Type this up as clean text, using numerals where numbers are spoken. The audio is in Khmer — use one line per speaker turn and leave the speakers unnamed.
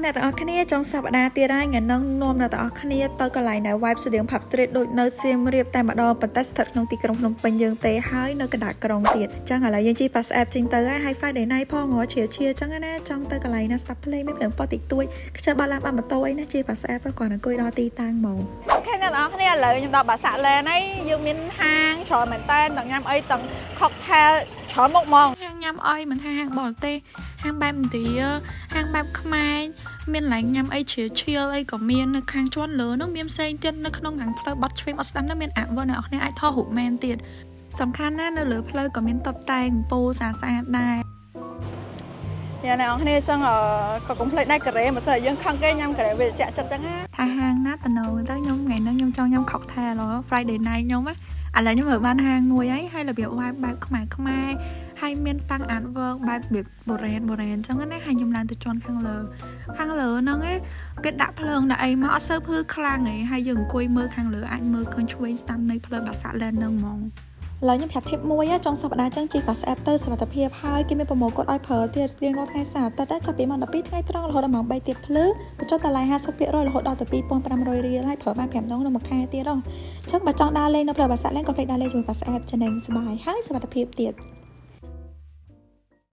អ្នកទាំងអស់គ្នាចុងសប្តាហ៍ទៀតហើយថ្ងៃនឹងនាំអ្នកទាំងអស់គ្នាទៅកន្លែងដែល Vibe ស្តៀង Pub Street ដូចនៅសៀមរាបតែម្ដងប៉ុន្តែស្ថិតក្នុងទីក្រុងភ្នំពេញយើងទេហើយនៅកណ្ដាលក្រុងទៀតចឹងឥឡូវយើងជិះ Pass App ចេញទៅហើយ Friday night ផងងឈៀចឹងណាចង់ទៅកន្លែងណាស្ដាប់ភ្លេងមានភ្លើងប៉ុតិចតួចខ្ជិលបាត់ឡើងបាត់ម៉ូតូអីណាជិះ Pass App គាត់អង្គុយដល់ទីតាំងហ្មងអូខេអ្នកទាំងអស់គ្នាឥឡូវខ្ញុំដល់បាសាក់ឡែនហើយយើងមានហាងច្រើនមែនតើទាំងញ៉ាំអីទាំង cocktail ច្រើនមុខហ្មងហាងញ៉ាំអីមិនថាហាងបរទេសហាងបែបឥណ្ឌាហាងបែបខ្មែរមានឡែងញ៉ាំអីឈៀលអីក៏មាននៅខាងជាន់លើនោះមានផ្សេងទៀតនៅក្នុងខាងផ្លូវបាត់ឆ្វេងអត់ស្ដាំនោះមានអាវអ្នកនរគ្នាអាចថតរូបមែនទៀតសំខាន់ណាស់នៅលើផ្លូវក៏មានតុបតែងពូស្អាតដែរអ្នកនរគ្នាចឹងក៏កុំភ្លេចដៃការ៉េបើសិនយើងខឹងគេញ៉ាំការ៉េវាចាក់ចិត្តចឹងណាថាហាងណាតំណទៅខ្ញុំថ្ងៃហ្នឹងខ្ញុំចង់ញ៉ាំ cocktail Friday night ខ្ញុំណាឥឡូវខ្ញុំមើលបានហាងមួយហើយរបៀបបែបខ្មែរហើយមានតាំង artwork បែបបុរាណអញ្ចឹងណាហើយខ្ញុំឡើងទៅជាន់ខាងលើហ្នឹងគេដាក់ភ្លើងដាក់អីមកអត់សូវភ្លឺខ្លាំងទេហើយយើងអង្គុយមើលខាងលើអាចមើលឃើញឆ្វេងស្ដាំនៃផ្លូវបាសាក់ឡែនហ្នឹងហ្មងឥឡូវខ្ញុំប្រាប់ tip មួយចុងសប្តាហ៍ចឹងជិះ Pass App ទៅសុវត្ថិភាពហើយគេមានប្រម៉ូកូដឲ្យប្រើទៀតរៀងរាល់ថ្ងៃសៅរ៍តែចាប់ពីម៉ោង 12 ថ្ងៃត្រង់រហូតដល់ម៉ោង 3 ទៀតភ្លឺបញ្ចុះតម្លៃ 50% រហូតដល់ទៅ 2,500 រៀលហើយប្រើបាន 5 ដងនៅមួយខែទៀតអញ្ចឹងបើចង់ដើរលេងនៅផ្លូវបាសាក់ឡែនក៏ភ្លេចដើរលេងជាមួយ Pass App ចំណេញសប្បាយហើយសុវត្ថិភាពទៀត